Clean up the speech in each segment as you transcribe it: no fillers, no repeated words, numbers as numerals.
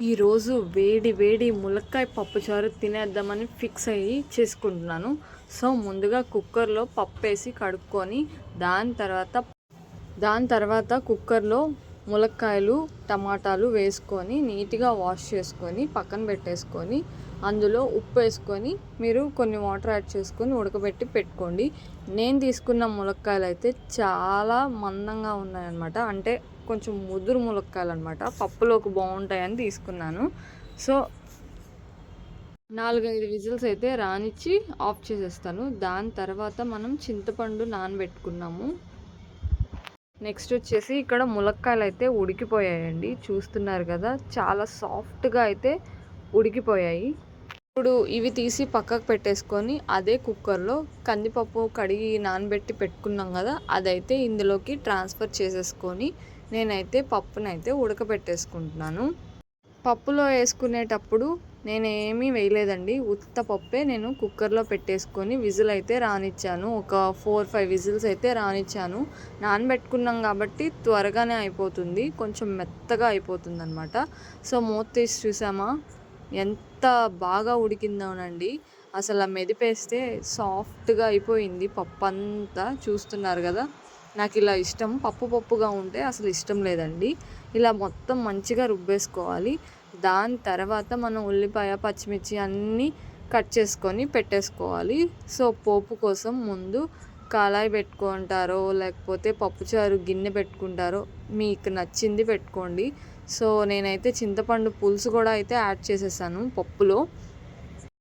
ఈరోజు వేడి వేడి ములక్కాయ పప్పుచారు తినేద్దామని ఫిక్స్ అయ్యి చేసుకుంటున్నాను. సో ముందుగా కుక్కర్లో పప్పు వేసి కడుక్కొని దాని తర్వాత కుక్కర్లో ములక్కాయలు టమాటాలు వేసుకొని నీట్గా వాష్ చేసుకొని పక్కన పెట్టేసుకొని అందులో ఉప్పు వేసుకొని మీరు కొన్ని వాటర్ యాడ్ చేసుకొని ఉడకబెట్టి పెట్టుకోండి. నేను తీసుకున్న ములక్కాయలు అయితే చాలా మందంగా ఉన్నాయన్నమాట. అంటే కొంచెం ముదురు ములక్కాయలు అనమాట. పప్పులోకి బాగుంటాయని తీసుకున్నాను. సో 4-5 విజిల్స్ అయితే రానిచ్చి ఆఫ్ చేసేస్తాను. దాని తర్వాత మనం చింతపండు నానబెట్టుకున్నాము. నెక్స్ట్ వచ్చేసి ఇక్కడ ములక్కాయలు అయితే ఉడికిపోయాయండి. చూస్తున్నారు కదా, చాలా సాఫ్ట్గా అయితే ఉడికిపోయాయి. ఇప్పుడు ఇవి తీసి పక్కకు పెట్టేసుకొని అదే కుక్కర్లో కందిపప్పు కడిగి నానబెట్టి పెట్టుకున్నాం కదా, అదైతే ఇందులోకి ట్రాన్స్ఫర్ చేసేసుకొని నేనైతే పప్పునైతే ఉడకబెట్టేసుకుంటున్నాను. పప్పులో వేసుకునేటప్పుడు నేను ఏమీ వేయలేదండి. ఉత్త పప్పే నేను కుక్కర్లో పెట్టేసుకొని విజిల్ అయితే రానిచ్చాను. ఒక 4-5 విజిల్స్ అయితే రానిచ్చాను. నానబెట్టుకున్నాం కాబట్టి త్వరగానే అయిపోతుంది, కొంచెం మెత్తగా అయిపోతుంది అనమాట. సో మూత తీసి చూసామా, ఎంత బాగా ఉడికిందోనండి. అసలు మెదిపేస్తే సాఫ్ట్గా అయిపోయింది పప్పు అంతా. చూస్తున్నారు కదా, నాకు ఇలా ఇష్టం. పప్పుగా ఉంటే అసలు ఇష్టం లేదండి. ఇలా మొత్తం మంచిగా రుబ్బేసుకోవాలి. దాని తర్వాత మనం ఉల్లిపాయ పచ్చిమిర్చి అన్నీ కట్ చేసుకొని పెట్టేసుకోవాలి. సో పోపు కోసం ముందు కళాయి పెట్టుకుంటారో లేకపోతే పప్పుచారు గిన్నె పెట్టుకుంటారో మీకు నచ్చింది పెట్టుకోండి. సో నేనైతే చింతపండు పులుసు కూడా అయితే యాడ్ చేసేసాను పప్పులో.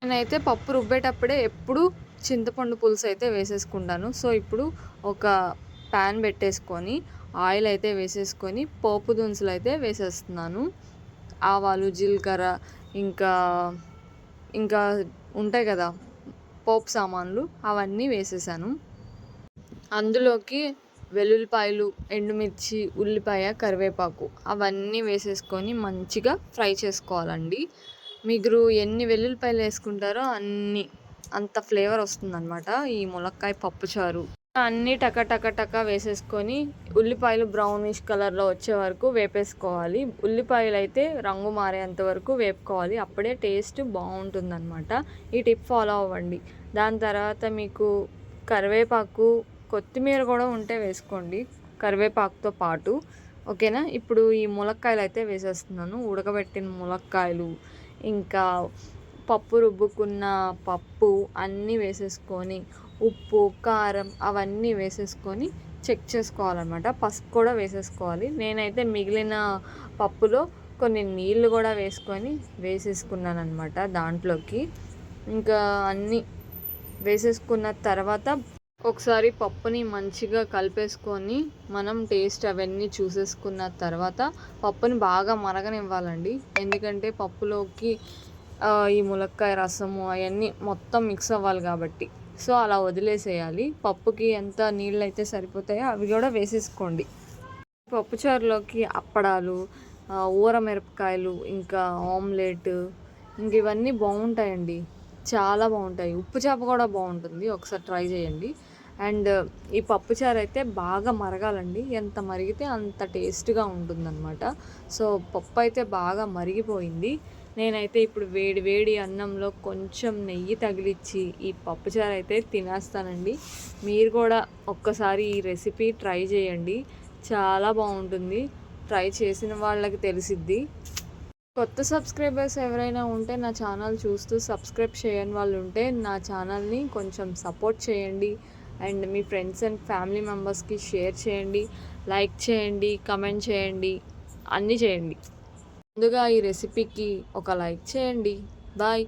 నేనైతే పప్పు రుబ్బేటప్పుడే ఎప్పుడు చింతపండు పులుసు అయితే వేసేసుకుంటాను. సో ఇప్పుడు ఒక ప్యాన్ పెట్టేసుకొని ఆయిల్ అయితే వేసేసుకొని పోపు దినుసులు అయితే వేసేస్తున్నాను. ఆవాలు, జీలకర్ర, ఇంకా ఇంకా ఉంటాయి కదా పోపు సామాన్లు, అవన్నీ వేసేసాను. అందులోకి వెల్లుల్లిపాయలు, ఎండుమిర్చి, ఉల్లిపాయ, కరివేపాకు అవన్నీ వేసేసుకొని మంచిగా ఫ్రై చేసుకోవాలండి. మీరు ఎన్ని వెల్లుల్లిపాయలు వేసుకుంటారో అంత ఫ్లేవర్ వస్తుందన్నమాట ఈ ములక్కాయ పప్పుచారు. అన్నీ టక వేసేసుకొని ఉల్లిపాయలు బ్రౌనిష్ కలర్లో వచ్చే వరకు వేపేసుకోవాలి. ఉల్లిపాయలు అయితే రంగు మారేంత వరకు వేపుకోవాలి, అప్పుడే టేస్ట్ బాగుంటుందన్నమాట. ఈ టిప్ ఫాలో అవ్వండి. దాని తర్వాత మీకు కరివేపాకు, కొత్తిమీర కూడా ఉంటే వేసుకోండి కరివేపాకుతో పాటు, ఓకేనా. ఇప్పుడు ఈ ములక్కాయలు అయితే వేసేస్తున్నాను. ఉడకబెట్టిన ములక్కాయలు, ఇంకా పప్పు రుబ్బుకున్న పప్పు అన్నీ వేసేసుకొని ఉప్పు, కారం అవన్నీ వేసేసుకొని చెక్ చేసుకోవాలన్నమాట. పసుపు కూడా వేసేసుకోవాలి. నేనైతే మిగిలిన పప్పులో కొన్ని నీళ్ళు కూడా వేసేసుకున్నాను అనమాట దాంట్లోకి. ఇంకా అన్నీ వేసేసుకున్న తర్వాత ఒకసారి పప్పుని మంచిగా కలిపేసుకొని మనం టేస్ట్ అవన్నీ చూసేసుకున్న తర్వాత పప్పుని బాగా మరగనివ్వాలండి. ఎందుకంటే పప్పులోకి ఈ ములక్కాయ రసము అవన్నీ మొత్తం మిక్స్ అవ్వాలి కాబట్టి. సో అలా వదిలేసేయాలి. పప్పుకి ఎంత నీళ్ళు అయితే సరిపోతాయో అవి కూడా వేసేసుకోండి. పప్పుచారులోకి అప్పడాలు, ఊరమిరపకాయలు, ఇంకా ఆమ్లెట్, ఇంక ఇవన్నీ బాగుంటాయండి, చాలా బాగుంటాయి. ఉప్పు చేప కూడా బాగుంటుంది, ఒకసారి ట్రై చేయండి. అండ్ ఈ పప్పుచారు అయితే బాగా మరగాలండి. ఎంత మరిగితే అంత టేస్ట్గా ఉంటుందన్నమాట. సో పప్పు అయితే బాగా మరిగిపోయింది. నేనైతే ఇప్పుడు వేడి వేడి అన్నంలో కొంచెం నెయ్యి తగిలిచ్చి ఈ పప్పుచారు అయితే తినేస్తానండి. మీరు కూడా ఒక్కసారి ఈ రెసిపీ ట్రై చేయండి, చాలా బాగుంటుంది. ట్రై చేసిన వాళ్ళకి తెలిసిద్ది. కొత్త సబ్స్క్రైబర్స్ ఎవరైనా ఉంటే నా ఛానల్ చూస్తూ సబ్స్క్రైబ్ చేయని వాళ్ళు ఉంటే నా ఛానల్ని కొంచెం సపోర్ట్ చేయండి. And me friends and family మెంబర్స్కి షేర్ చేయండి, లైక్ చేయండి, కమెంట్ చేయండి, అన్నీ చేయండి. ముందుగా ఈ రెసిపీకి ఒక లైక్ చేయండి. బాయ్.